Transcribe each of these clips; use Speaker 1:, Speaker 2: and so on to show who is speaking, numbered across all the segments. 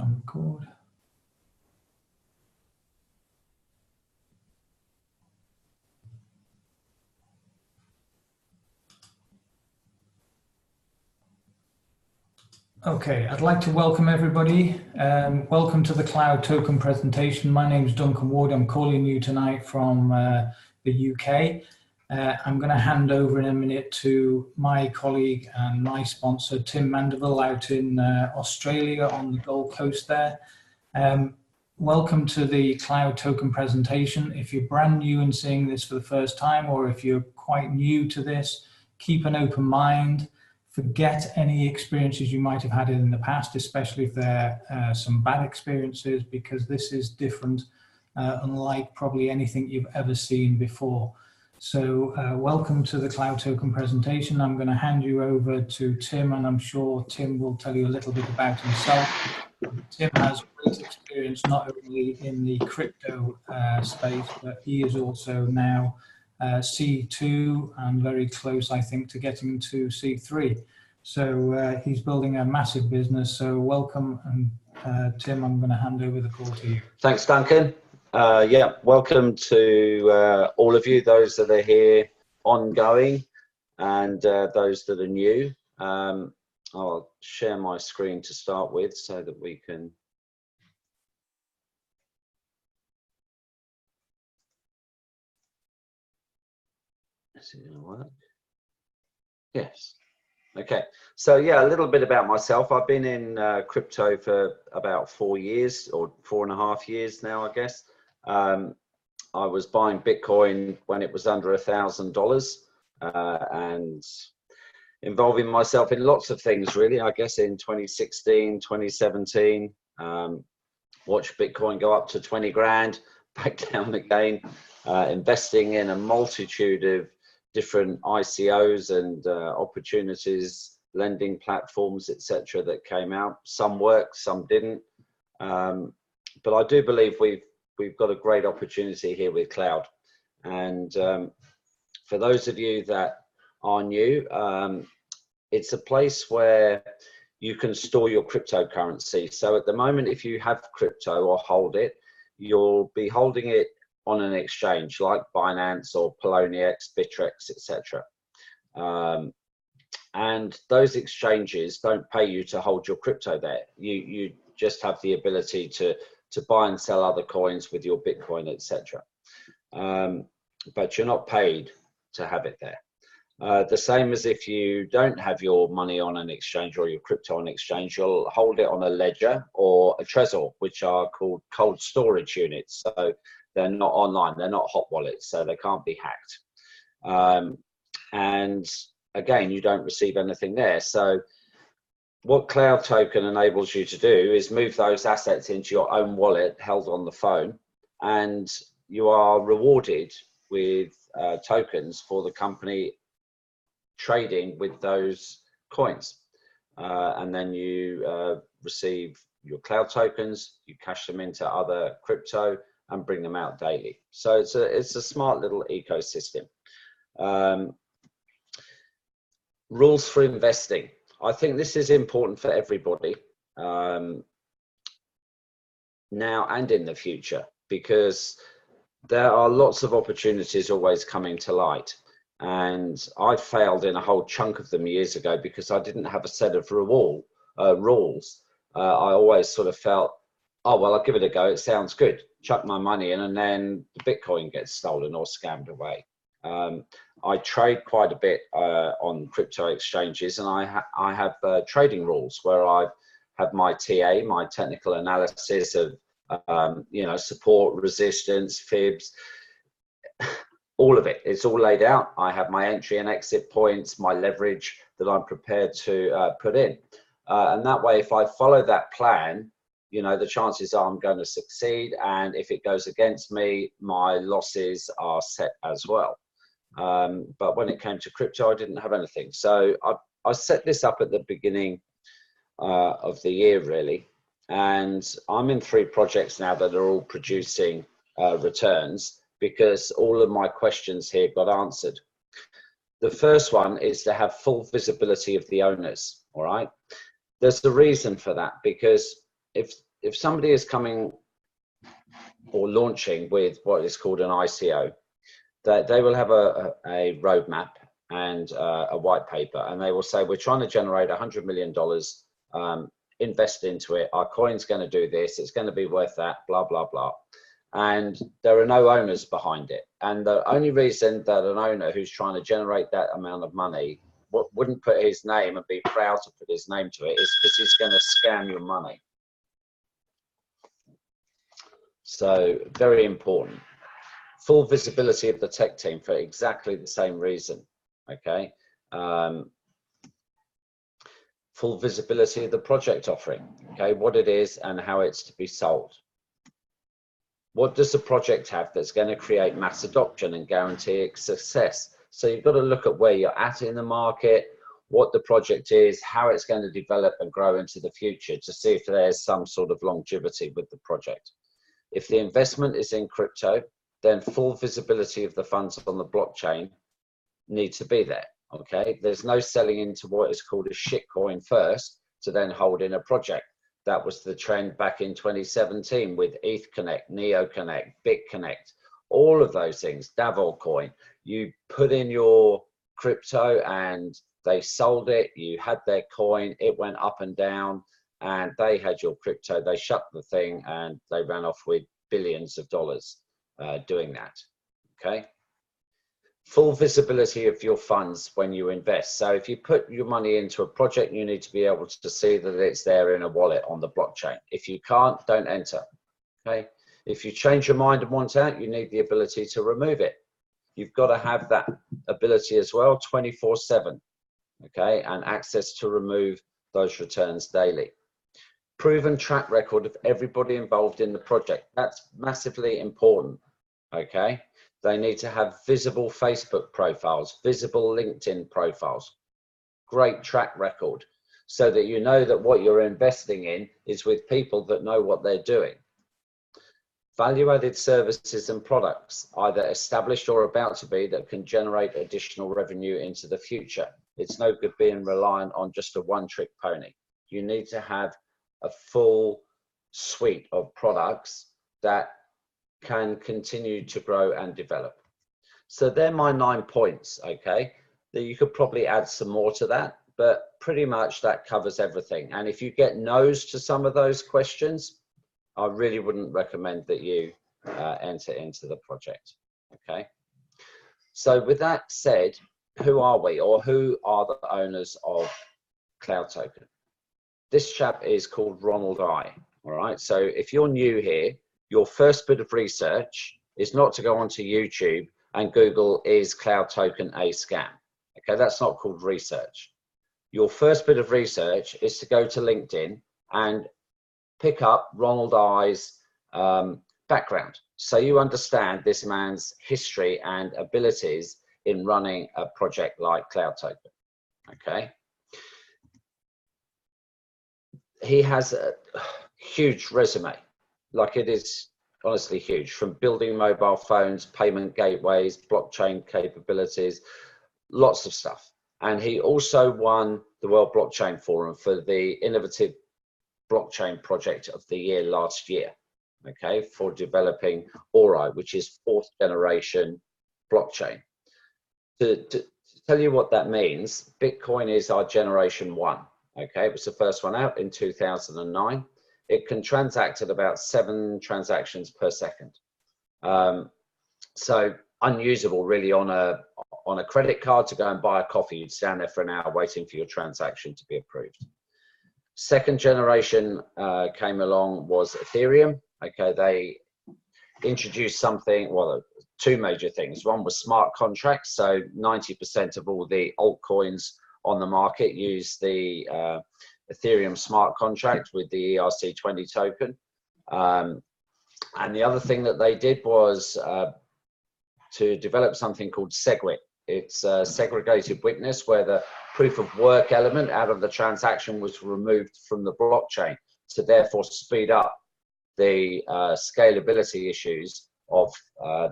Speaker 1: on record. Okay, I'd like to welcome everybody. Welcome to the Cloud Token presentation. My name is Duncan Ward. I'm calling you tonight from the UK. I'm going to hand over in a minute to my colleague and my sponsor, Tim Mandeville, out in Australia on the Gold Coast there. Welcome to the Cloud Token presentation. If you're brand new and seeing this for the first time, or if you're quite new to this, keep an open mind. Forget any experiences you might have had in the past, especially if they're some bad experiences, because this is different, unlike probably anything you've ever seen before. So welcome to the Cloud Token presentation. I'm going to hand you over to Tim, and I'm sure Tim will tell you a little bit about himself. Tim has great experience not only in the crypto space, but he is also now C2 and very close, I think, to getting to C3. So he's building a massive business. So welcome, and Tim, I'm going to hand over the call to you.
Speaker 2: Thanks, Duncan. Yeah, welcome to all of you, those that are here ongoing and those that are new. I'll share my screen to start with so that we can. Is it going to work? Yes. Okay. So yeah, a little bit about myself. I've been in crypto for about 4 years, or 4.5 years now, I guess. I was buying Bitcoin when it was under $1,000 and involving myself in lots of things, really. I guess in 2016, 2017, watched Bitcoin go up to 20 grand, back down again, investing in a multitude of different ICOs and opportunities, lending platforms, etc., that came out. Some worked, some didn't. But I do believe we've got a great opportunity here with cloud. And for those of you that are new, it's a place where you can store your cryptocurrency. So at the moment, if you have crypto or hold it, you'll be holding it on an exchange like Binance or Poloniex, Bittrex, etc. And those exchanges don't pay you to hold your crypto there. You just have the ability to buy and sell other coins with your Bitcoin, etc. But you're not paid to have it there. The same as if you don't have your money on an exchange or your crypto on exchange, you'll hold it on a ledger or a Trezor, which are called cold storage units. So they're not online, they're not hot wallets, so they can't be hacked. And again, you don't receive anything there. So what Cloud Token enables you to do is move those assets into your own wallet held on the phone, and you are rewarded with tokens for the company trading with those coins. And then you receive your Cloud tokens, you cash them into other crypto and bring them out daily. So it's a smart little ecosystem. Rules for investing. I think this is important for everybody now and in the future, because there are lots of opportunities always coming to light. And I failed in a whole chunk of them years ago because I didn't have a set of rules. I always sort of felt, oh, well, I'll give it a go. It sounds good. Chuck my money in, and then the Bitcoin gets stolen or scammed away. I trade quite a bit on crypto exchanges, and I have trading rules where I have my TA, my technical analysis of support, resistance, fibs, all of it. It's all laid out. I have my entry and exit points, my leverage that I'm prepared to put in, and that way, if I follow that plan, the chances are I'm going to succeed, and if it goes against me, my losses are set as well. But when it came to crypto, I didn't have anything. So I set this up at the beginning of the year, really. And I'm in 3 projects now that are all producing returns, because all of my questions here got answered. The first one is to have full visibility of the owners, all right? There's a reason for that, because if if somebody is coming or launching with what is called an ICO, that they will have a roadmap and a white paper, and they will say, we're trying to generate $100 million, invest into it, our coin's going to do this, it's going to be worth that, blah, blah, blah. And there are no owners behind it. And the only reason that an owner who's trying to generate that amount of money wouldn't put his name and be proud to put his name to it is because he's going to scam your money. So very important. Full visibility of the tech team for exactly the same reason. Okay. Full visibility of the project offering. Okay, what it is and how it's to be sold. What does the project have that's going to create mass adoption and guarantee its success? So you've got to look at where you're at in the market, what the project is, how it's going to develop and grow into the future to see if there's some sort of longevity with the project. If the investment is in crypto, then full visibility of the funds on the blockchain need to be there. Okay, there's no selling into what is called a shitcoin first to then hold in a project. That was the trend back in 2017 with ETH Connect, Neo Connect, BitConnect, all of those things, Davol coin. You put in your crypto and they sold it, you had their coin, it went up and down, and they had your crypto, they shut the thing and they ran off with billions of dollars doing that. Okay. Full visibility of your funds when you invest. So if you put your money into a project, you need to be able to see that it's there in a wallet on the blockchain. If you can't, don't enter. Okay. If you change your mind and want out, you need the ability to remove it. You've got to have that ability as well, 24/7. Okay. And access to remove those returns daily. Proven track record of everybody involved in the project. That's massively important. Okay. They need to have visible Facebook profiles, visible LinkedIn profiles, great track record, so that you know that what you're investing in is with people that know what they're doing. Value-added services and products, either established or about to be, that can generate additional revenue into the future. It's no good being reliant on just a one-trick pony. You need to have a full suite of products that can continue to grow and develop. So they're my 9 points, okay? That you could probably add some more to that, but pretty much that covers everything. And if you get no's to some of those questions, I really wouldn't recommend that you enter into the project, okay? So with that said, who are we, or who are the owners of Cloud Token? This chap is called Ronald I, all right? So if you're new here, your first bit of research is not to go onto YouTube and Google, is Cloud Token a scam? Okay, that's not called research. Your first bit of research is to go to LinkedIn and pick up Ronald I's background, so you understand this man's history and abilities in running a project like Cloud Token. Okay. He has a huge resume. Like, it is honestly huge, from building mobile phones, payment gateways, blockchain capabilities, lots of stuff. And he also won the World Blockchain Forum for the Innovative Blockchain Project of the Year last year, okay, for developing Ori, which is 4th generation blockchain. To tell you what that means, Bitcoin is our generation 1, okay? It was the first one out in 2009. It can transact at about 7 transactions per second. So unusable really on a credit card to go and buy a coffee. You'd stand there for an hour waiting for your transaction to be approved. 2nd generation came along was Ethereum. Okay, they introduced something, well, 2 major things. One was smart contracts. So 90% of all the altcoins on the market use the Ethereum smart contract with the ERC20 token. And the other thing that they did was to develop something called SegWit. It's a segregated witness, where the proof of work element out of the transaction was removed from the blockchain to therefore speed up the scalability issues of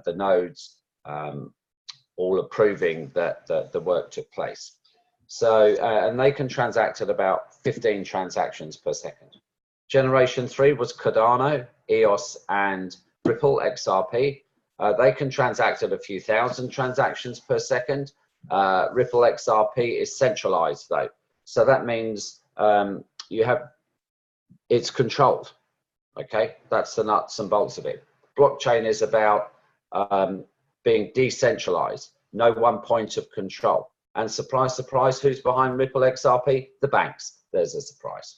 Speaker 2: the nodes all approving that the work took place. So, and they can transact at about 15 transactions per second. Generation 3 was Cardano, EOS, and Ripple XRP. They can transact at a few thousand transactions per second. Ripple XRP is centralized though. So that means it's controlled. Okay, that's the nuts and bolts of it. Blockchain is about being decentralized, no one point of control. And surprise, surprise, who's behind Ripple XRP? The banks. There's a surprise.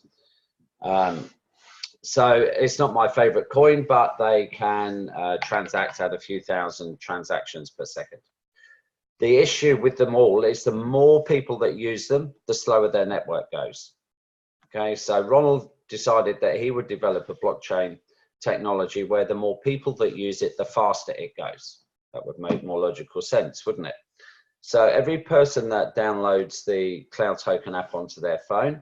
Speaker 2: So it's not my favorite coin, but they can transact at a few thousand transactions per second. The issue with them all is the more people that use them, the slower their network goes. Okay, so Ronald decided that he would develop a blockchain technology where the more people that use it, the faster it goes. That would make more logical sense, wouldn't it? So every person that downloads the Cloud Token app onto their phone,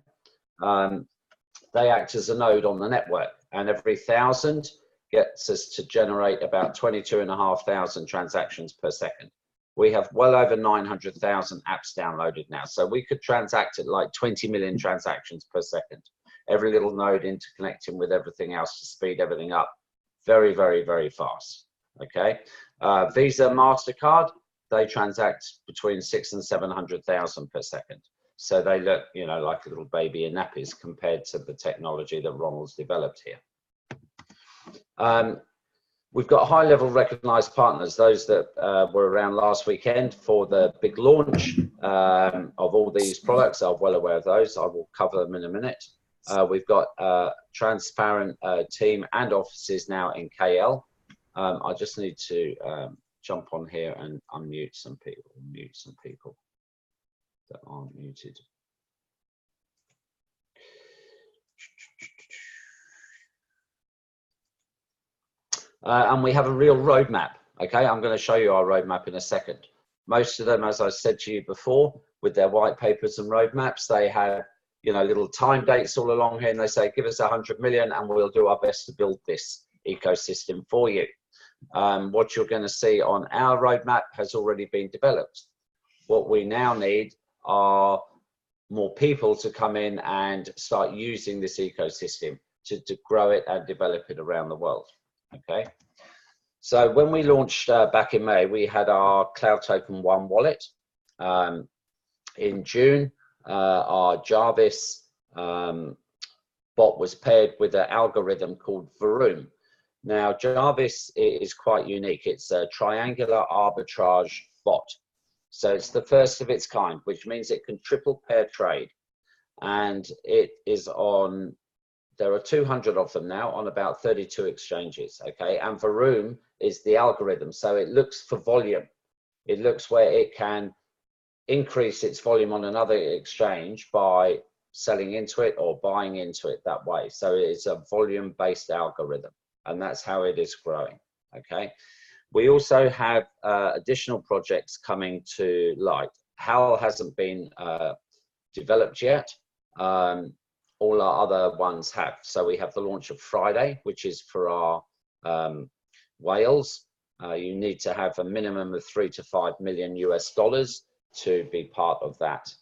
Speaker 2: they act as a node on the network, and every 1,000 gets us to generate about 22,500 transactions per second. We have well over 900,000 apps downloaded now, so we could transact at like 20 million transactions per second. Every little node interconnecting with everything else to speed everything up very, very, very fast. Okay, Visa, MasterCard, they transact between 600,000 and 700,000 per second. So they look, you know, like a little baby in nappies compared to the technology that Ronald's developed here. We've got high-level recognized partners, those that were around last weekend for the big launch of all these products. I'm well aware of those. I will cover them in a minute. We've got a transparent team and offices now in KL. I just need to jump on here and unmute some people, mute some people that aren't muted. And we have a real roadmap. Okay, I'm going to show you our roadmap in a second. Most of them, as I said to you before, with their white papers and roadmaps, they have, you know, little time dates all along here, and they say, give us 100 million and we'll do our best to build this ecosystem for you. What you're going to see on our roadmap has already been developed. What we now need are more people to come in and start using this ecosystem to grow it and develop it around the world. Okay, so when we launched back in May, we had our Cloud Token 1 wallet. In June, our Jarvis bot was paired with an algorithm called Vroom. Now, Jarvis is quite unique. It's a triangular arbitrage bot. So it's the first of its kind, which means it can triple pair trade. And it is on, there are 200 of them now on about 32 exchanges, okay? And Vroom is the algorithm. So it looks for volume. It looks where it can increase its volume on another exchange by selling into it or buying into it that way. So it's a volume-based algorithm, and that's how it is growing, okay? We also have additional projects coming to light. HAL hasn't been developed yet. All our other ones have. So we have the launch of Friday, which is for our whales. You need to have a minimum of $3 to $5 million US to be part of that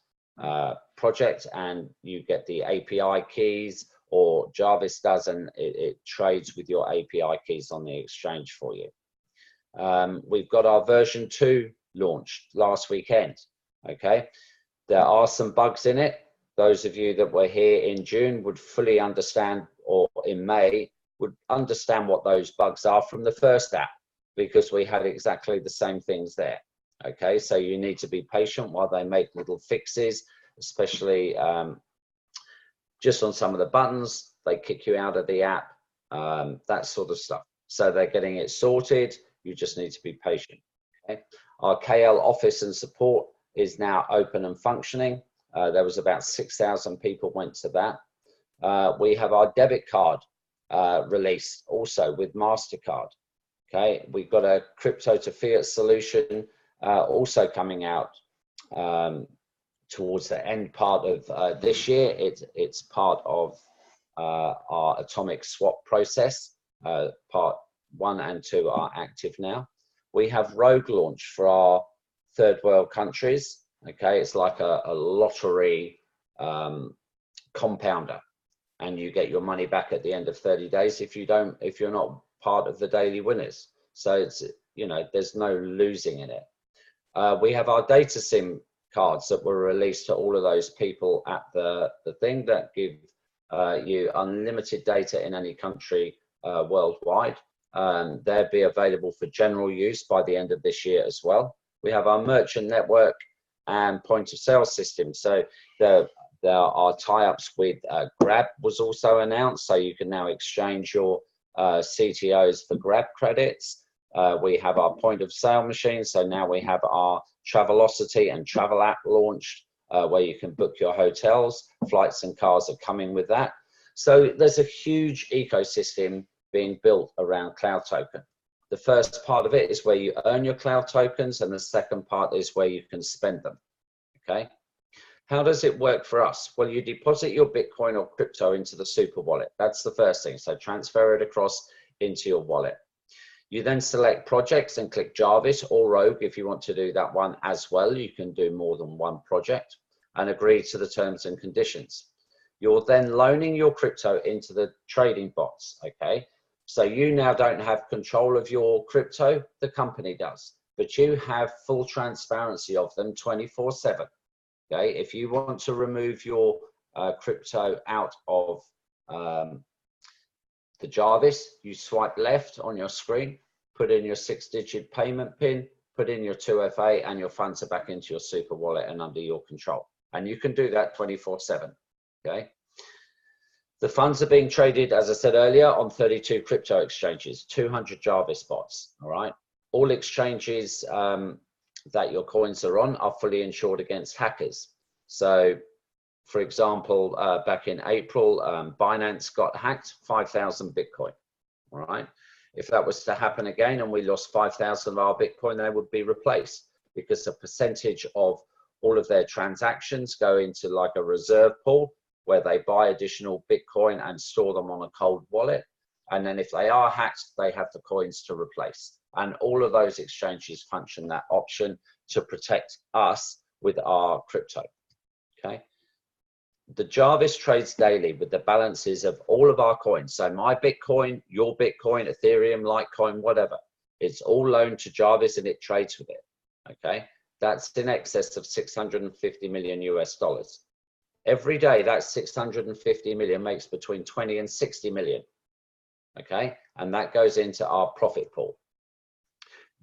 Speaker 2: project, and you get the API keys, or Jarvis does, and it trades with your API keys on the exchange for you. We've got our version 2 launched last weekend. Okay, there are some bugs in it. Those of you that were here in June would fully understand, or in May would understand what those bugs are from the first app, because we had exactly the same things there. Okay, so you need to be patient while they make little fixes, especially just on some of the buttons. They kick you out of the app, that sort of stuff. So they're getting it sorted. You just need to be patient. Okay? Our KL office and support is now open and functioning. There was about 6,000 people went to that. We have our debit card released also with MasterCard. Okay, we've got a crypto to fiat solution also coming out towards the end part of this year. It's part of our atomic swap process. Part 1 and 2 are active now. We have Rogue launch for our third world countries. Okay, it's like a lottery compounder. and you get your money back at the end of 30 days if you're not part of the daily winners. So it's, there's no losing in it. We have our data SIM cards that were released to all of those people at the thing that give you unlimited data in any country worldwide. They'll be available for general use by the end of this year as well. We have our merchant network and point of sale system. So there are tie-ups with Grab was also announced. So you can now exchange your CTOs for Grab credits. We have our point of sale machine. So now we have our Travelocity and Travel app launched, where you can book your hotels. Flights and cars are coming with that. So there's a huge ecosystem being built around Cloud Token. The first part of it is where you earn your Cloud Tokens, and the second part is where you can spend them. Okay. How does it work for us? Well, you deposit your Bitcoin or crypto into the super wallet. That's the first thing. So transfer it across into your wallet. You then select projects and click Jarvis or Rogue if you want to do that one as well. You can do more than one project, and agree to the terms and conditions. You're then loaning your crypto into the trading bots, okay? So you now don't have control of your crypto, the company does, but you have full transparency of them 24/7, okay? If you want to remove your crypto out of the Jarvis, you swipe left on your screen, put in your 6-digit payment PIN, put in your 2FA, and your funds are back into your super wallet and under your control. And you can do that 24/7, okay? The funds are being traded, as I said earlier, on 32 crypto exchanges, 200 Jarvis bots, all right? All exchanges that your coins are on are fully insured against hackers. So, for example, back in April, Binance got hacked, 5,000 Bitcoin, all right? If that was to happen again and we lost 5,000 of our Bitcoin, they would be replaced, because a percentage of all of their transactions go into like a reserve pool where they buy additional Bitcoin and store them on a cold wallet. And then if they are hacked, they have the coins to replace. And all of those exchanges function that option to protect us with our crypto, okay? The Jarvis trades daily with the balances of all of our coins. So my Bitcoin, your Bitcoin, Ethereum, Litecoin, whatever. It's all loaned to Jarvis and it trades with it, okay? That's in excess of 650 million US dollars. Every day, that 650 million makes between 20 and 60 million, okay? And that goes into our profit pool.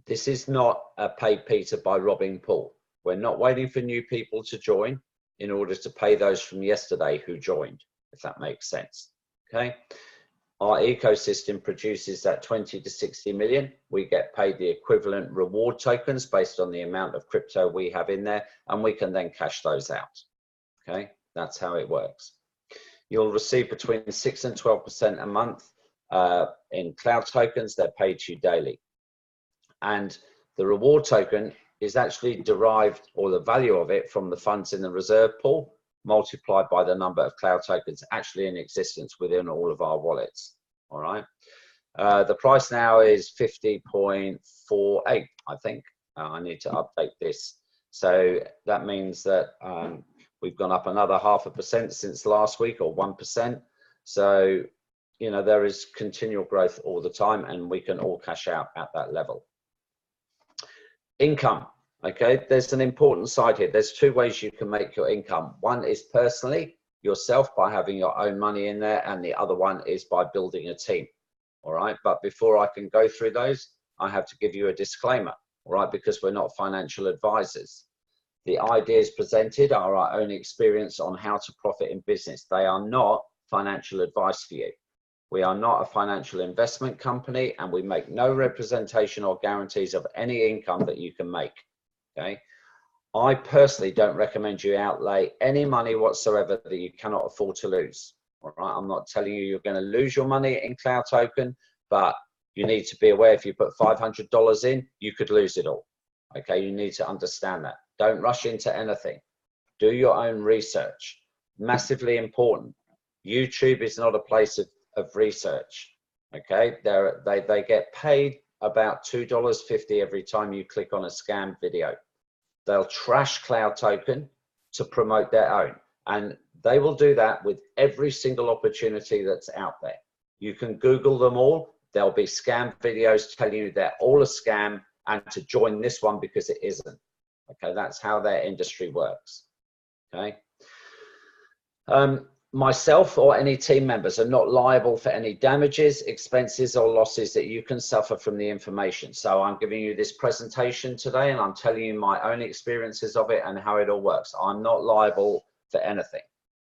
Speaker 2: This is not a pay Peter by robbing Paul. We're not waiting for new people to join in order to pay those from yesterday who joined, if that makes sense, okay? Our ecosystem produces that 20 to 60 million. We get paid the equivalent reward tokens based on the amount of crypto we have in there, and we can then cash those out, okay? That's how it works. You'll receive between 6 and 12% a month in Cloud Tokens. They're paid to you daily. And the reward token is actually derived, or the value of it, from the funds in the reserve pool multiplied by the number of Cloud Tokens actually in existence within all of our wallets, all right? The price now is 50.48, I think. I need to update this. So that means that we've gone up another 0.5% since last week, or 1%. So, there is continual growth all the time, and we can all cash out at that level. Income, okay? There's an important side here. There's two ways you can make your income. One is personally, yourself, by having your own money in there, and the other one is by building a team, all right? But before I can go through those, I have to give you a disclaimer, all right? Because we're not financial advisors. The ideas presented are our own experience on how to profit in business. They are not financial advice for you. We are not a financial investment company, and we make no representation or guarantees of any income that you can make, okay? I personally don't recommend you outlay any money whatsoever that you cannot afford to lose, all right? I'm not telling you you're going to lose your money in Cloud Token, but you need to be aware if you put $500 in, you could lose it all, okay? You need to understand that. Don't rush into anything. Do your own research. Massively important. YouTube is not a place of research, okay? They get paid about $2.50 every time you click on a scam video. They'll trash Cloud Token to promote their own. And they will do that with every single opportunity that's out there. You can Google them all. There'll be scam videos telling you they're all a scam and to join this one because it isn't. Okay, that's how their industry works. Okay. Myself or any team members are not liable for any damages, expenses, or losses that you can suffer from the information. So I'm giving you this presentation today and I'm telling you my own experiences of it and how it all works. I'm not liable for anything.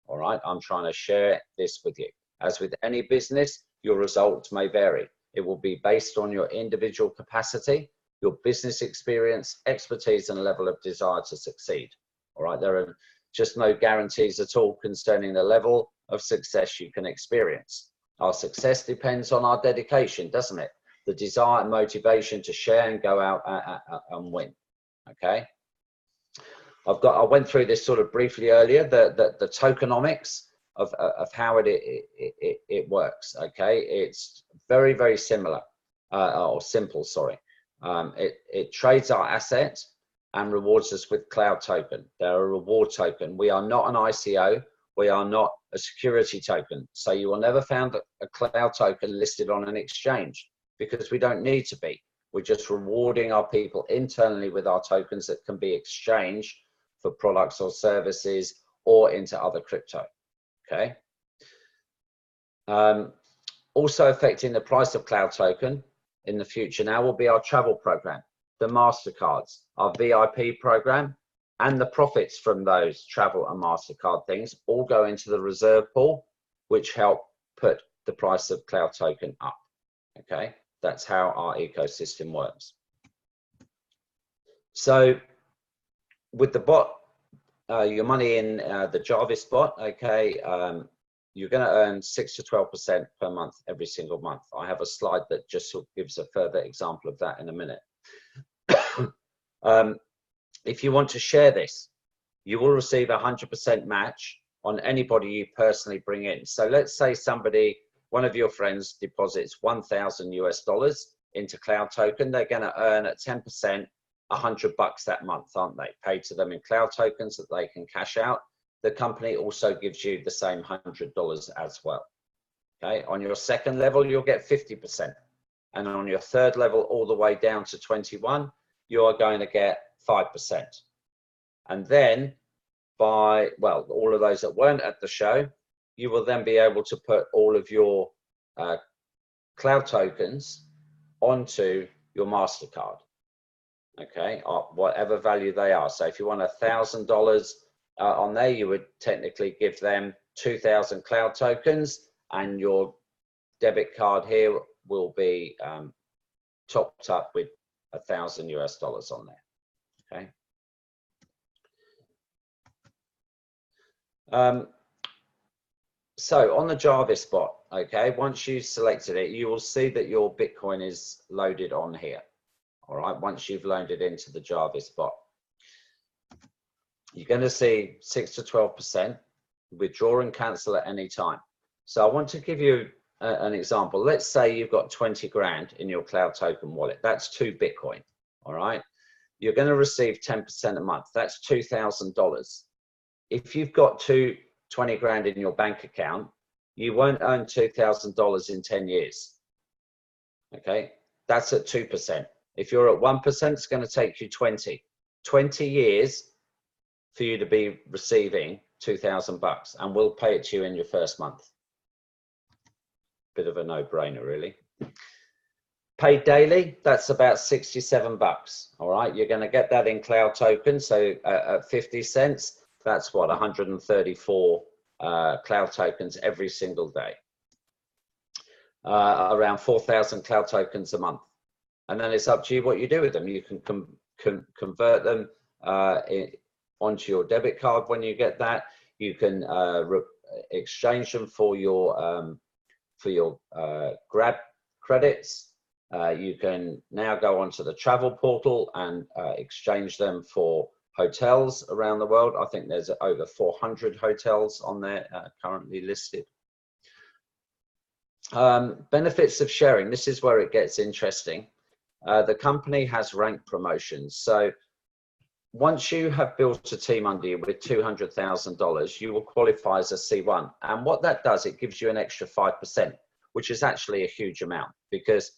Speaker 2: All right, I'm trying to share this with you. As with any business, your results may vary. It will be based on your individual capacity, your business experience, expertise, and level of desire to succeed. All right, there are just no guarantees at all concerning the level of success you can experience. Our success depends on our dedication, doesn't it? The desire and motivation to share and go out and win. Okay. I went through this sort of briefly earlier, the tokenomics of how it works. Okay, it's very, very similar or simple. Sorry, it trades our assets and rewards us with cloud token. They're a reward token. We are not an ICO. We are not a security token. So you will never find a cloud token listed on an exchange because we don't need to be. We're just rewarding our people internally with our tokens that can be exchanged for products or services or into other crypto. Okay. Also affecting the price of cloud token in the future now will be our travel program, the MasterCards, our VIP program, and the profits from those travel and MasterCard things all go into the reserve pool, which help put the price of cloud token up. Okay, that's how our ecosystem works. So with the bot, your money in the Jarvis bot, okay, you're going to earn 6 to 12% per month every single month. I have a slide that just gives a further example of that in a minute. If you want to share this, you will receive 100% match on anybody you personally bring in. So let's say one of your friends deposits $1,000 into cloud token, they're going to earn at 10%, $100 that month, aren't they? Paid to them in cloud tokens that they can cash out. The company also gives you the same $100 as well. Okay, on your second level, you'll get 50%. And on your third level, all the way down to 21, you are going to get 5%. And then all of those that weren't at the show, you will then be able to put all of your cloud tokens onto your MasterCard. Okay, whatever value they are. So if you want $1,000 on there, you would technically give them 2,000 cloud tokens, and your debit card here will be topped up with $1,000 on there. Okay. So on the Jarvis bot, okay, once you've selected it, you will see that your Bitcoin is loaded on here. All right, once you've loaded into the Jarvis bot, you're going to see 6 to 12%, withdraw and cancel at any time. So I want to give you an example. Let's say you've got 20 grand in your cloud token wallet. That's 2 Bitcoin. All right, you're going to receive 10% a month. That's $2,000. If you've got 20 grand in your bank account, you won't earn $2,000 in 10 years. Okay, that's at 2%. If you're at 1%, it's going to take you 20 years for you to be receiving $2,000, and we'll pay it to you in your first month. Bit of a no-brainer, really. Paid daily, that's about $67. All right, you're going to get that in cloud tokens. So at 50 cents, that's what, 134 cloud tokens every single day. Around 4,000 cloud tokens a month. And then it's up to you what you do with them. You can convert them onto your debit card when you get that. You can exchange them for your Grab credits. You can now go onto the travel portal and exchange them for hotels around the world. I think there's over 400 hotels on there currently listed. Benefits of sharing. This is where it gets interesting. The company has rank promotions. So once you have built a team under you with $200,000, you will qualify as a C1. And what that does, it gives you an extra 5%, which is actually a huge amount because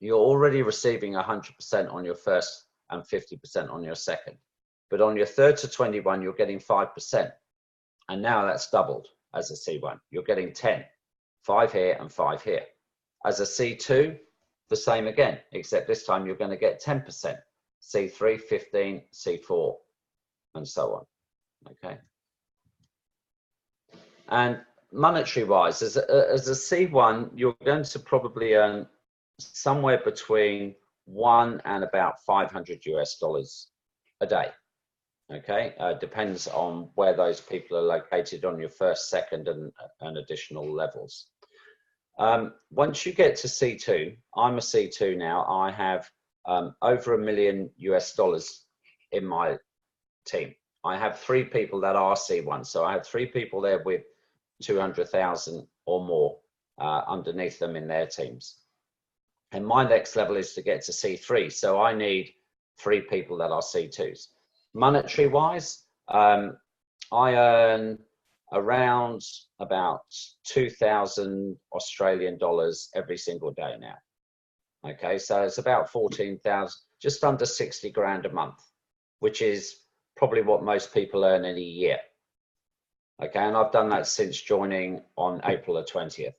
Speaker 2: you're already receiving 100% on your first and 50% on your second. But on your third to 21, you're getting 5%. And now that's doubled as a C1. You're getting 10, 5 here and 5 here. As a C2, the same again, except this time you're going to get 10%. C3, 15, C4, and so on. Okay. And monetary wise, as a C1, you're going to probably earn somewhere between $1 and about $500 US a day. Okay, depends on where those people are located on your first, second, and additional levels. Once you get to C2, I'm a C2 now. I have over $1 million US in my team. I have 3 people that are C1, so I have 3 people there with 200,000 or more underneath them in their teams. And my next level is to get to C3, so I need 3 people that are C2s. Monetary wise, I earn around about 2,000 Australian dollars every single day now. Okay, so it's about 14,000, just under 60 grand a month, which is probably what most people earn in a year. Okay, and I've done that since joining on April the 20th.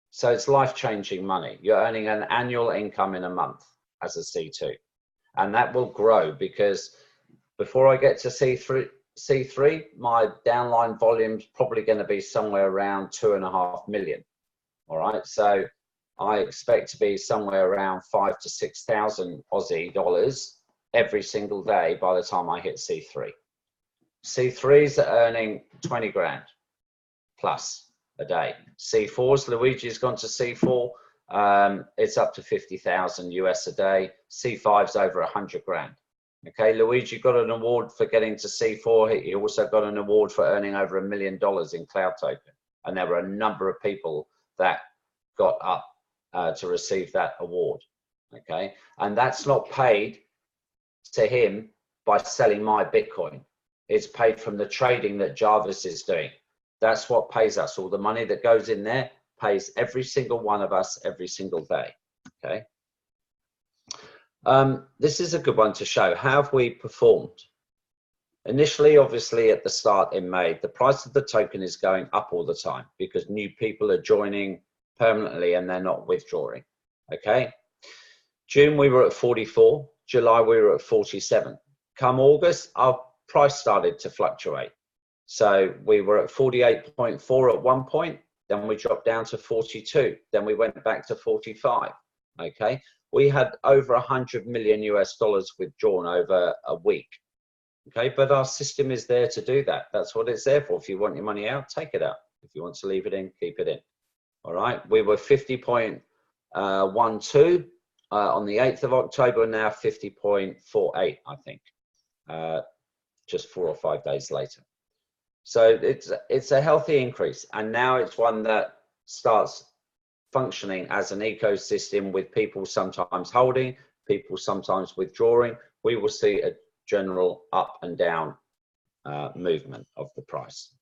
Speaker 2: So it's life-changing money. You're earning an annual income in a month as a C2, and that will grow because before I get to C3, my downline volume is probably going to be somewhere around 2.5 million. All right, so I expect to be somewhere around 5,000 to 6,000 Aussie dollars every single day by the time I hit C3. C3s are earning 20 grand plus a day. C4s, Luigi's gone to C4. It's up to 50,000 US a day. C5's over 100 grand. Okay, Luigi got an award for getting to C4. He also got an award for earning over $1 million in cloud token. And there were a number of people that got up to receive that award. Okay, and that's not paid to him by selling my Bitcoin. It's paid from the trading that Jarvis is doing. That's what pays us. All the money that goes in there pays every single one of us every single day. Okay. This is a good one to show. How have we performed? Initially, obviously, at the start in May, the price of the token is going up all the time because new people are joining permanently and they're not withdrawing. Okay. June, we were at 44. July, we were at 47. Come August, our price started to fluctuate. So we were at 48.4 at one point, then we dropped down to 42. Then we went back to 45. Okay. We had over 100 million US dollars withdrawn over a week. Okay, but our system is there to do that. That's what it's there for. If you want your money out, take it out. If you want to leave it in, keep it in. All right, we were 50.12 on the 8th of October, now 50.48, I think, just 4 or 5 days later. So it's a healthy increase, and now it's one that starts functioning as an ecosystem with people sometimes holding, people sometimes withdrawing. We will see a general up and down movement of the price.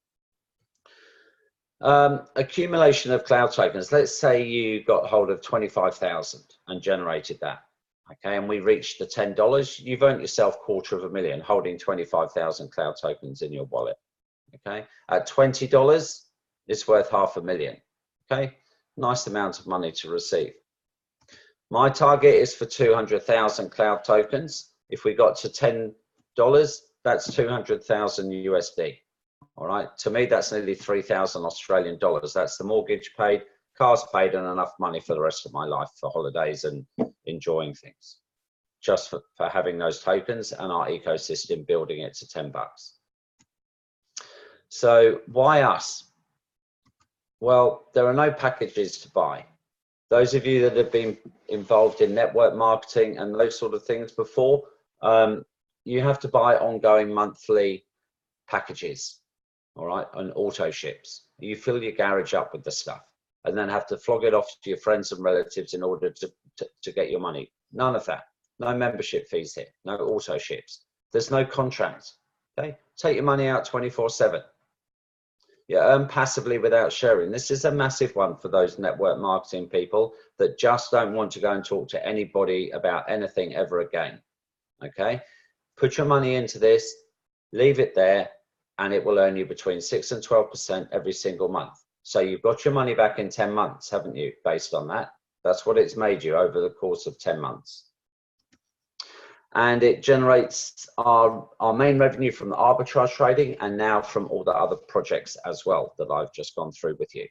Speaker 2: Accumulation of cloud tokens. Let's say you got hold of 25,000 and generated that. Okay, and we reached the $10. You've earned yourself $250,000 holding 25,000 cloud tokens in your wallet. Okay, at $20, it's worth $500,000. Okay, nice amount of money to receive. My target is for 200,000 cloud tokens. If we got to $10, that's 200,000 USD. All right, to me, that's nearly 3,000 Australian dollars. That's the mortgage paid, cars paid, and enough money for the rest of my life for holidays and enjoying things. Just for having those tokens and our ecosystem building it to $10. So why us? Well, there are no packages to buy. Those of you that have been involved in network marketing and those sort of things before, you have to buy ongoing monthly packages, all right, and auto ships. You fill your garage up with the stuff and then have to flog it off to your friends and relatives in order to get your money. None of that. No membership fees here, no auto ships. There's no contract. Okay, take your money out 24/7. You earn passively without sharing. This is a massive one for those network marketing people that just don't want to go and talk to anybody about anything ever again. Okay, put your money into this, leave it there, and it will earn you between 6 and 12% every single month. So you've got your money back in 10 months, haven't you, based on that? That's what it's made you over the course of 10 months. And it generates our main revenue from the arbitrage trading and now from all the other projects as well that I've just gone through with you.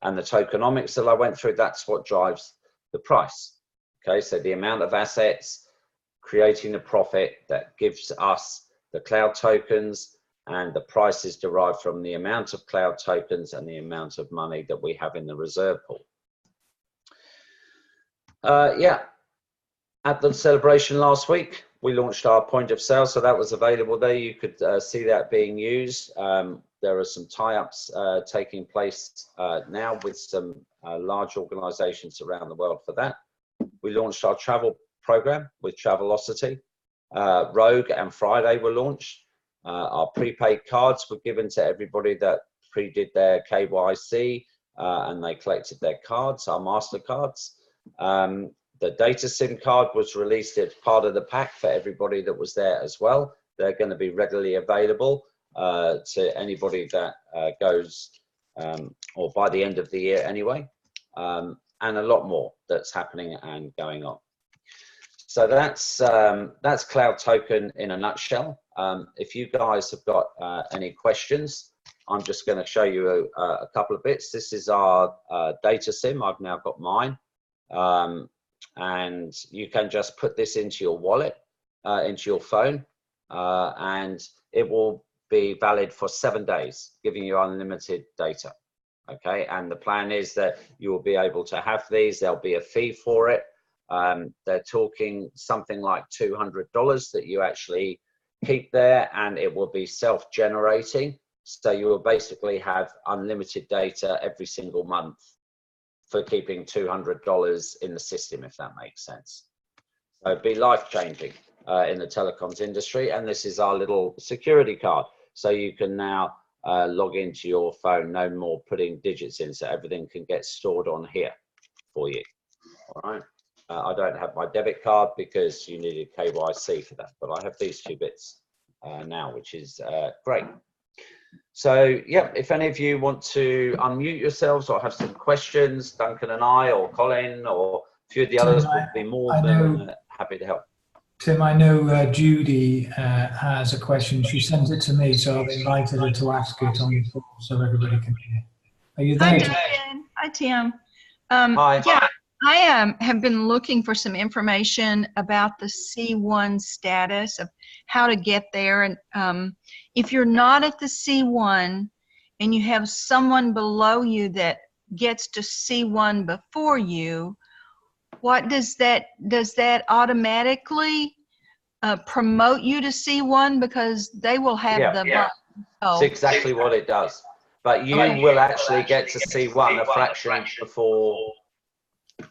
Speaker 2: And the tokenomics that I went through, that's what drives the price. Okay, so the amount of assets, creating a profit that gives us the cloud tokens, and the price is derived from the amount of cloud tokens and the amount of money that we have in the reserve pool. Yeah. At the celebration last week, we launched our point of sale, so that was available there. You could see that being used. There are some tie-ups taking place now with some large organizations around the world for that. We launched our travel program with Travelocity. Rogue and Friday were launched. Our prepaid cards were given to everybody that pre-did their KYC and they collected their cards, our MasterCards. The data SIM card was released as part of the pack for everybody that was there as well. They're going to be readily available to anybody that goes, or by the end of the year anyway, and a lot more that's happening and going on. So that's Cloud Token in a nutshell. If you guys have got any questions, I'm just going to show you a couple of bits. This is our data SIM. I've now got mine. And you can just put this into your wallet, into your phone, and it will be valid for 7 days, giving you unlimited data. Okay, and the plan is that you will be able to have these. There'll be a fee for it. They're talking something like $200 that you actually keep there, and it will be self-generating. So you will basically have unlimited data every single month for keeping $200 in the system, if that makes sense. So it'd be life-changing in the telecoms industry. And this is our little security card. So you can now log into your phone, no more putting digits in, so everything can get stored on here for you. All right. I don't have my debit card because you needed KYC for that, but I have these two bits now, which is great. So, yeah, if any of you want to unmute yourselves or have some questions, Duncan and I, or Colin, or a few of the others would be more than happy to help.
Speaker 1: Tim, I know Judy has a question. She sent it to me, so I've invited her to ask it on the call so everybody can hear. Are you there?
Speaker 3: Hi, Duncan. Hi, Tim.
Speaker 2: Hi.
Speaker 3: Yeah, I have been looking for some information about the C1 status of how to get there. And if you're not at the C1 and you have someone below you that gets to C1 before you, what does that automatically promote you to C1 because they will have the button?
Speaker 2: It's exactly what it does. But you will actually get to C1 a fraction before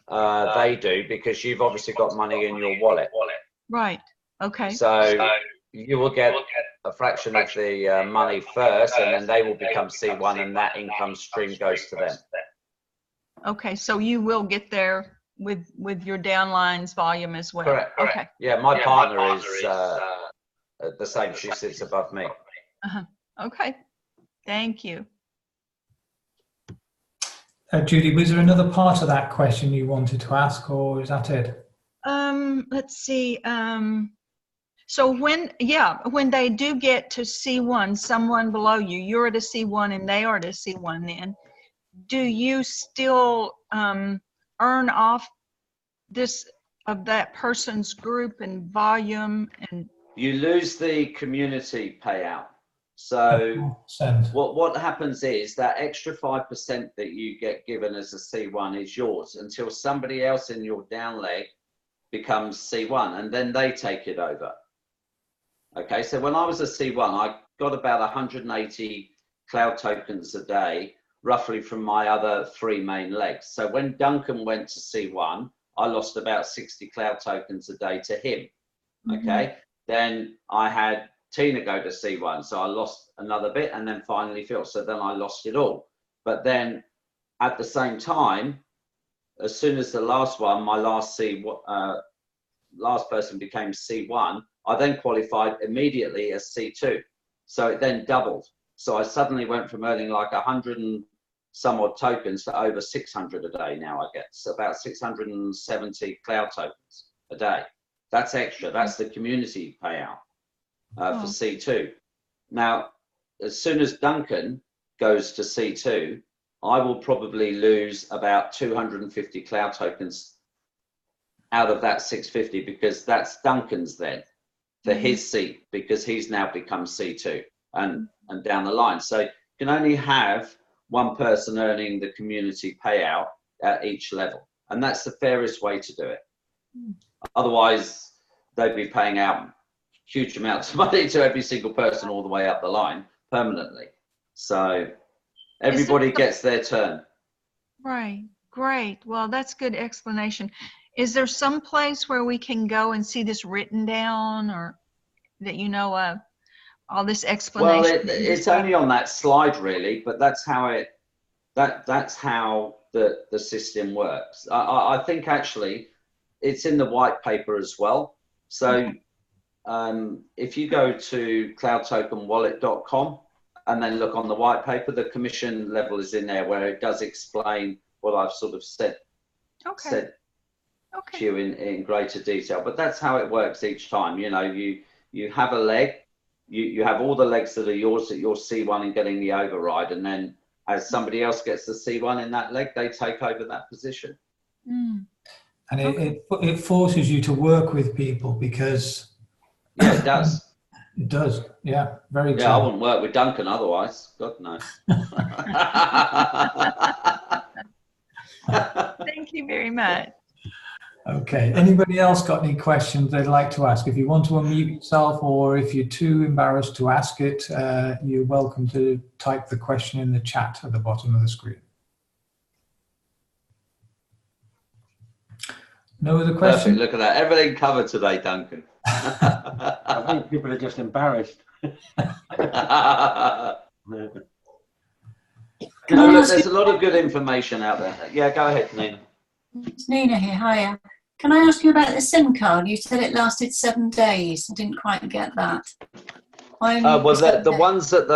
Speaker 2: they do, because you've obviously got money in your wallet.
Speaker 3: Right. Okay.
Speaker 2: So you will get a fraction of the money first, and then they will become C1, and that income stream goes to them.
Speaker 3: Okay, so you will get there with your downlines volume as well.
Speaker 2: Correct.
Speaker 3: Okay.
Speaker 2: Yeah, my partner is the same. She sits above me.
Speaker 3: Okay. Thank you.
Speaker 1: Judy, was there another part of that question you wanted to ask, or is that it?
Speaker 3: Let's see. So when they do get to C1, someone below you, you're at a C1 and they are at a C1, then do you still earn off this of that person's group and volume? And
Speaker 2: you lose the community payout. So what happens is that extra 5% that you get given as a C1 is yours until somebody else in your down leg becomes C1, and then they take it over. Okay, so when I was a C1, I got about 180 cloud tokens a day, roughly, from my other 3 main legs. So when Duncan went to C1, I lost about 60 cloud tokens a day to him. Okay, Then I had Tina go to C1, so I lost another bit, and then finally Phil. So then I lost it all. But then at the same time, as soon as the last one, my last last person became C1, I then qualified immediately as C2. So it then doubled. So I suddenly went from earning like 100 and some odd tokens to over 600 a day now I get. So about 670 cloud tokens a day. That's extra. That's the community payout for C2. Now, as soon as Duncan goes to C2, I will probably lose about 250 cloud tokens out of that 650, because that's Duncan's then for his seat, because he's now become C2 and down the line. So you can only have one person earning the community payout at each level. And that's the fairest way to do it. Otherwise, they'd be paying out huge amounts of money to every single person all the way up the line permanently. So everybody gets their turn. Right.
Speaker 3: Great. Well, that's good explanation. Is there some place where we can go and see this written down, or that you know of, all this explanation?
Speaker 2: Well, it's only on that slide really, but that's how that's how the system works. I think actually it's in the white paper as well. So if you go to cloudtokenwallet.com and then look on the white paper, the commission level is in there, where it does explain what I've sort of said to you in greater detail. But that's how it works each time. You know, you have a leg, you have all the legs that are yours at your C1 and getting the override, and then as somebody else gets the C1 in that leg, they take over that position.
Speaker 1: And it forces you to work with people, because
Speaker 2: yeah, it does.
Speaker 1: It does. Yeah, very true.
Speaker 2: Yeah, I wouldn't work with Duncan otherwise. God no.
Speaker 3: Thank you very much.
Speaker 1: Okay. Anybody else got any questions they'd like to ask? If you want to unmute yourself, or if you're too embarrassed to ask it, you're welcome to type the question in the chat at the bottom of the screen. No other questions?
Speaker 2: Perfect. Look at that. Everything covered today, Duncan.
Speaker 4: I think people are just embarrassed.
Speaker 2: There's a lot of good information out there. Yeah, go ahead, Nina.
Speaker 5: It's Nina here. Hiya. Can I ask you about the SIM card? You said it lasted 7 days. I didn't quite get that.
Speaker 2: Well, the ones at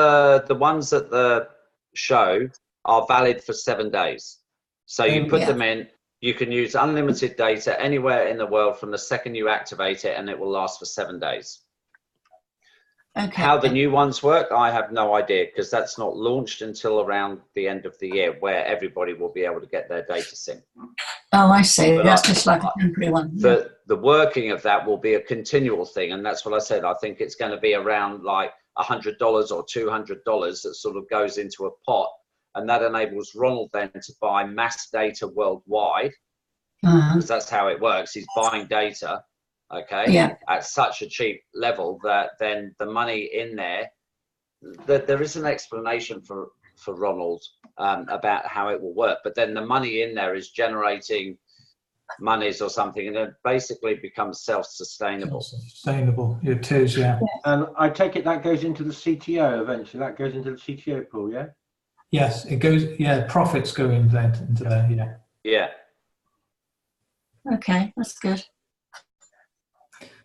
Speaker 2: the show are valid for 7 days. So you put them in. You can use unlimited data anywhere in the world from the second you activate it, and it will last for 7 days.
Speaker 5: Okay.
Speaker 2: How the new ones work, I have no idea, because that's not launched until around the end of the year, where everybody will be able to get their data sync.
Speaker 5: Oh, I see. But that's just like a temporary one.
Speaker 2: The working of that will be a continual thing, and that's what I said. I think it's going to be around like $100 or $200 that sort of goes into a pot, and that enables Ronald then to buy mass data worldwide, because that's how it works. He's buying data, at such a cheap level that then the money in there, that there is an explanation for Ronald about how it will work, but then the money in there is generating monies or something, and it basically becomes self-sustainable.
Speaker 1: Sustainable, it is, yeah.
Speaker 4: And I take it that goes into the CTO eventually. That goes into the CTO pool, yeah?
Speaker 1: Yes, it goes. Yeah, profits go into there. Yeah.
Speaker 2: Yeah.
Speaker 5: Okay, that's good.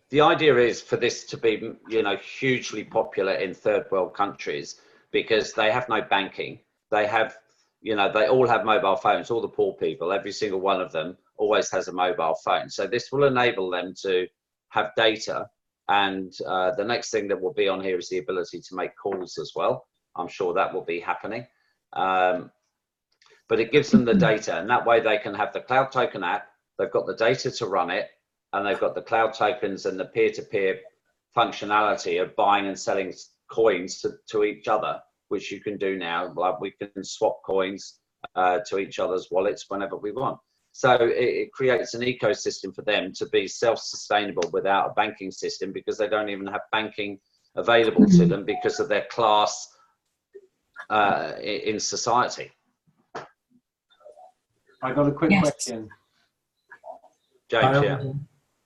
Speaker 2: The idea is for this to be, hugely popular in third world countries, because they have no banking. They have, they all have mobile phones. All the poor people, every single one of them, always has a mobile phone. So this will enable them to have data. And the next thing that will be on here is the ability to make calls as well. I'm sure that will be happening. But it gives them the data, and that way they can have the Cloud Token app. They've got the data to run it, and they've got the cloud tokens and the peer-to-peer functionality of buying and selling coins to each other, which you can do now. Like, we can swap coins to each other's wallets whenever we want. So it creates an ecosystem for them to be self-sustainable without a banking system, because they don't even have banking available to them because of their class in society.
Speaker 4: I got a quick question.
Speaker 2: James, yeah.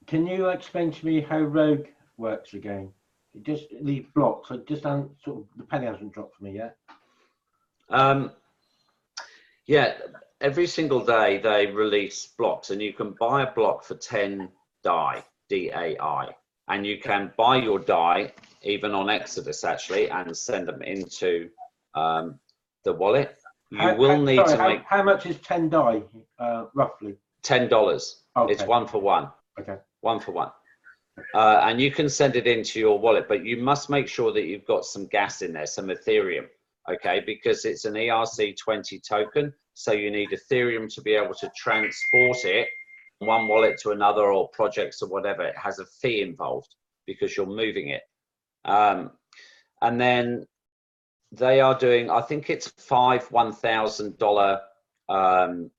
Speaker 4: Can you explain to me how Rogue works again. It just these blocks. I just don't sort of the penny hasn't dropped for me yet.
Speaker 2: Yeah, every single day they release blocks, and you can buy a block for 10 DAI, DAI, and you can buy your DAI even on Exodus actually, and send them into the wallet. You will need to make.
Speaker 4: How much is 10 DAI roughly?
Speaker 2: $10.
Speaker 4: Okay.
Speaker 2: It's 1 for 1.
Speaker 4: Okay.
Speaker 2: 1 for 1. And you can send it into your wallet, but you must make sure that you've got some gas in there, some Ethereum, okay? Because it's an ERC20 token, so you need Ethereum to be able to transport it from one wallet to another, or projects or whatever. It has a fee involved because you're moving it. And then they are doing, I think it's 5 $1,000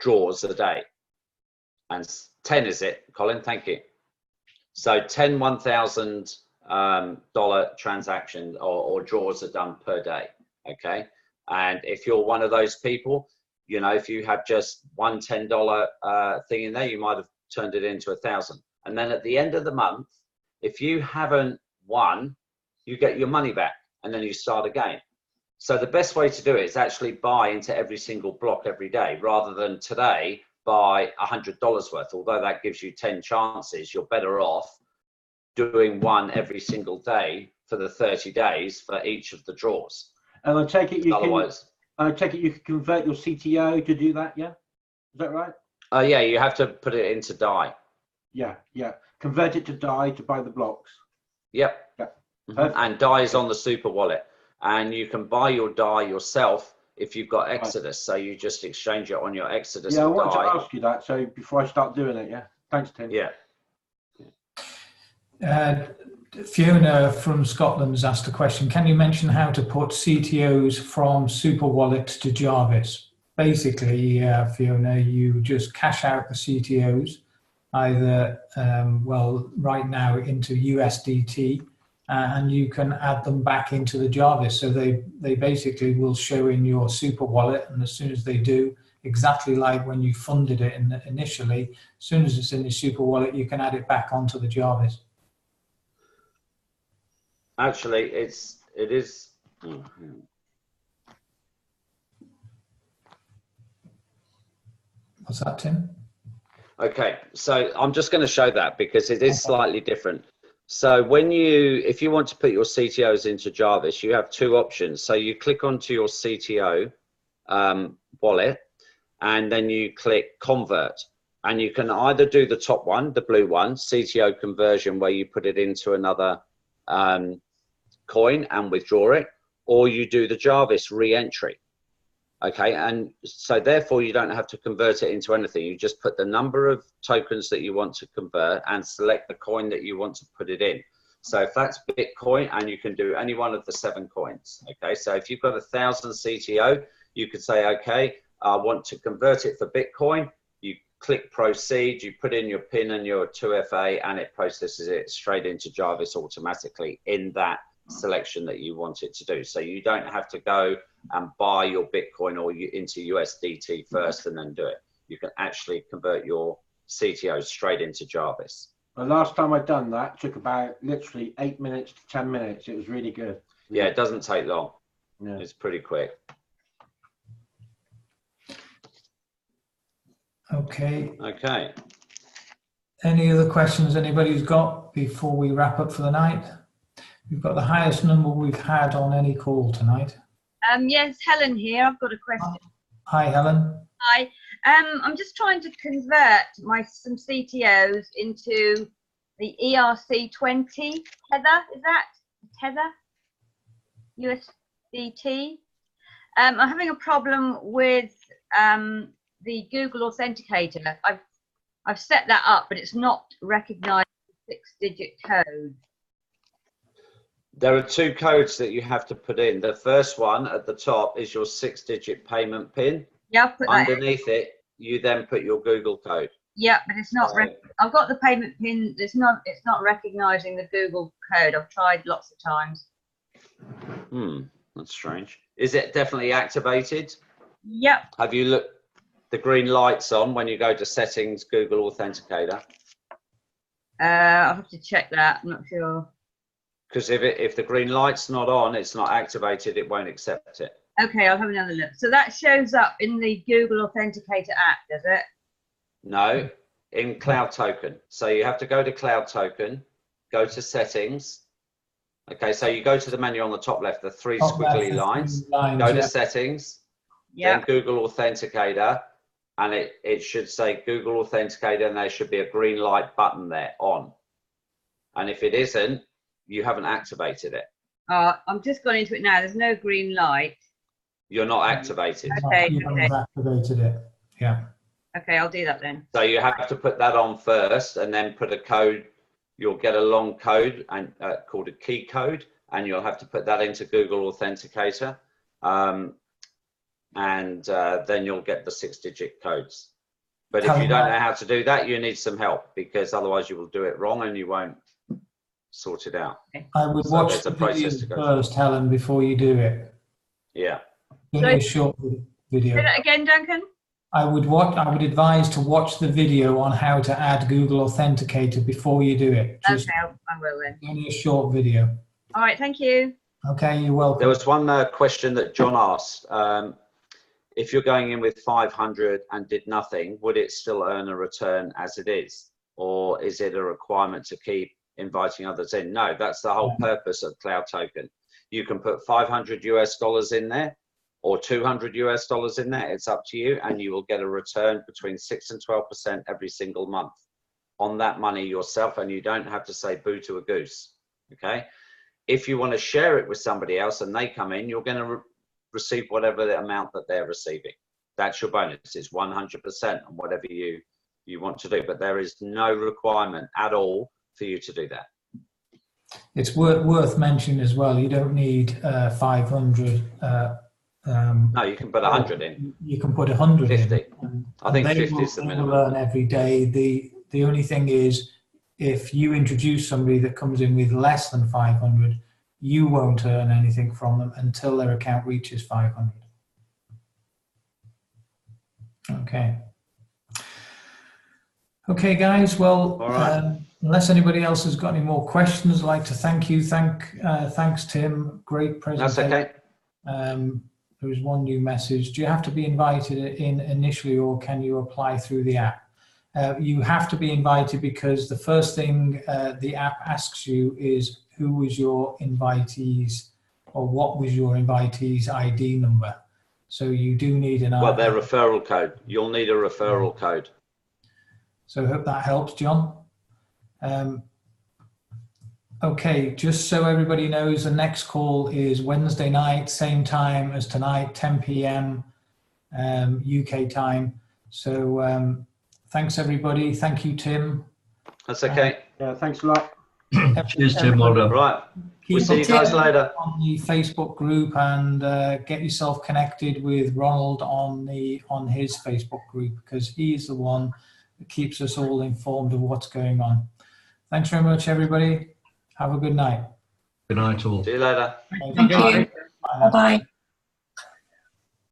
Speaker 2: draws a day. And 10 is it, Colin? Thank you. So 10 $1,000 transactions or draws are done per day, okay? And if you're one of those people, you know, if you have just one $10 thing in there, you might have turned it into 1,000. And then at the end of the month, if you haven't won, you get your money back, and then you start again. So the best way to do it is actually buy into every single block every day, rather than today buy $100 worth. Although that gives you 10 chances, you're better off doing one every single day for the 30 days for each of the draws.
Speaker 4: And I take it you
Speaker 2: Otherwise,
Speaker 4: can. I take it you can convert your CTO to do that. Yeah, is that right?
Speaker 2: yeah, you have to put it into DAI.
Speaker 4: Yeah, yeah. Convert it to DAI to buy the blocks.
Speaker 2: Yep.
Speaker 4: Yeah.
Speaker 2: And DAI is on the super wallet, and you can buy your DAI yourself if you've got Exodus. So you just exchange it on your Exodus.
Speaker 4: Yeah, I wanted to ask you that. So before I start doing it, yeah. Thanks, Tim.
Speaker 2: Yeah.
Speaker 1: Fiona from Scotland has asked a question. Can you mention how to put CTOs from Super Wallet to Jarvis? Basically, Fiona, you just cash out the CTOs either, well, right now into USDT, and you can add them back into the Jarvis. So they basically will show in your Super Wallet, and as soon as they do, exactly like when you funded it initially, as soon as it's in the Super Wallet, you can add it back onto the Jarvis.
Speaker 2: Actually, it is.
Speaker 1: What's that, Tim?
Speaker 2: Okay, so I'm just going to show that because it is slightly different. So if you want to put your CTOs into Jarvis, you have two options. So you click onto your CTO wallet, and then you click convert, and you can either do the top one, the blue one, CTO conversion, where you put it into another coin and withdraw it, or you do the Jarvis re-entry. Okay, and so therefore you don't have to convert it into anything. You just put the number of tokens that you want to convert and select the coin that you want to put it in. So if that's Bitcoin, and you can do any one of the 7 coins. Okay, so if you've got 1,000 CTO, you could say, okay, I want to convert it for Bitcoin. You click proceed, you put in your PIN and your 2FA, and it processes it straight into Jarvis automatically in that selection that you want it to do. So you don't have to go and buy your Bitcoin or into USDT first and then do it. You can actually convert your CTOs straight into Jarvis.
Speaker 4: The last time I'd done that took about literally 8 minutes to 10 minutes. It was really good.
Speaker 2: Yeah, it doesn't take long.
Speaker 4: Yeah.
Speaker 2: It's pretty quick.
Speaker 1: Okay.
Speaker 2: Okay.
Speaker 1: Any other questions anybody's got before we wrap up for the night? We've got the highest number we've had on any call tonight.
Speaker 6: Yes, Helen here. I've got a question.
Speaker 1: Hi, Helen.
Speaker 6: Hi. I'm just trying to convert some CTOs into the ERC20 Tether. Is that Tether? USDT. I'm having a problem with the Google Authenticator. I've set that up, but it's not recognising the 6-digit code.
Speaker 2: There are 2 codes that you have to put in. The first one at the top is your 6-digit payment PIN.
Speaker 6: Yeah, I've put that
Speaker 2: underneath
Speaker 6: in.
Speaker 2: it, you then put your Google code.
Speaker 6: Yeah, but it's not. I've got the payment PIN. It's not recognising the Google code. I've tried lots of times.
Speaker 2: That's strange. Is it definitely activated?
Speaker 6: Yep.
Speaker 2: Have you looked? The green lights on when you go to settings, Google Authenticator.
Speaker 6: I'll have to check that. I'm not sure.
Speaker 2: Because if the green light's not on, it's not activated, it won't accept it.
Speaker 6: Okay, I'll have another look. So that shows up in the Google Authenticator app, does it?
Speaker 2: No, in Cloud Token. So you have to go to Cloud Token, go to Settings. Okay, so you go to the menu on the top left, the three squiggly lines. Go to Settings, then Google Authenticator, and it should say Google Authenticator, and there should be a green light button there on. And if it isn't, you haven't activated it.
Speaker 6: I'm just going into it now. There's no green light.
Speaker 2: You're not activated.
Speaker 6: Okay,
Speaker 1: You haven't activated it. Yeah.
Speaker 6: Okay, I'll do that then.
Speaker 2: So you have to put that on first, and then put a code. You'll get a long code and called a key code, and you'll have to put that into Google Authenticator, and then you'll get the 6-digit codes. But if you don't know how to do that, you need some help, because otherwise you will do it wrong and you won't sort it out.
Speaker 1: I would watch the video first, Helen, before you do it.
Speaker 2: Yeah.
Speaker 1: Only a short video.
Speaker 6: Say that again, Duncan?
Speaker 1: I would advise to watch the video on how to add Google Authenticator before you do it. Just
Speaker 6: okay, I will then.
Speaker 1: only a short video.
Speaker 6: All right, thank you.
Speaker 1: Okay, you're welcome.
Speaker 2: There was one question that John asked. If you're going in with 500 and did nothing, would it still earn a return as it is? Or is it a requirement to keep inviting others in? No, that's the whole purpose of Cloud Token. You can put $500 in there, or $200 in there. It's up to you, and you will get a return between 6 and 12% every single month on that money yourself, and you don't have to say boo to a goose. Okay. If you want to share it with somebody else and they come in, you're going to receive whatever the amount that they're receiving. That's your bonus. It's 100% on whatever you want to do, but there is no requirement at all for you to do that.
Speaker 1: It's worth mentioning as well, you don't need 500.
Speaker 2: No, you can put 100 in.
Speaker 1: You can put 100
Speaker 2: 50.
Speaker 1: in.
Speaker 2: I think 50 is the minimum.
Speaker 1: They will learn every day. The only thing is, if you introduce somebody that comes in with less than 500, you won't earn anything from them until their account reaches 500. Okay. Okay, guys. Well,
Speaker 2: all right.
Speaker 1: Unless anybody else has got any more questions, I'd like to thank you. Thanks, Tim. Great presentation.
Speaker 2: That's okay.
Speaker 1: There is one new message. Do you have to be invited in initially, or can you apply through the app? You have to be invited, because the first thing the app asks you is who was your invitees, or what was your invitee's ID number. So you do need an ID.
Speaker 2: Well, their referral code. You'll need a referral code.
Speaker 1: So I hope that helps, John. Okay, just so everybody knows, the next call is Wednesday night, same time as tonight, 10 p.m. UK time. So thanks, everybody. Thank you, Tim.
Speaker 2: That's okay.
Speaker 4: Yeah, thanks a lot.
Speaker 7: Cheers, Tim. Well done.
Speaker 2: Right. We'll see you guys later.
Speaker 1: On the Facebook group, and get yourself connected with Ronald on his Facebook group, because he's the one that keeps us all informed of what's going on. Thanks very much, everybody. Have a good night.
Speaker 7: Good night, all.
Speaker 2: See you later.
Speaker 5: Thank you. Bye-bye.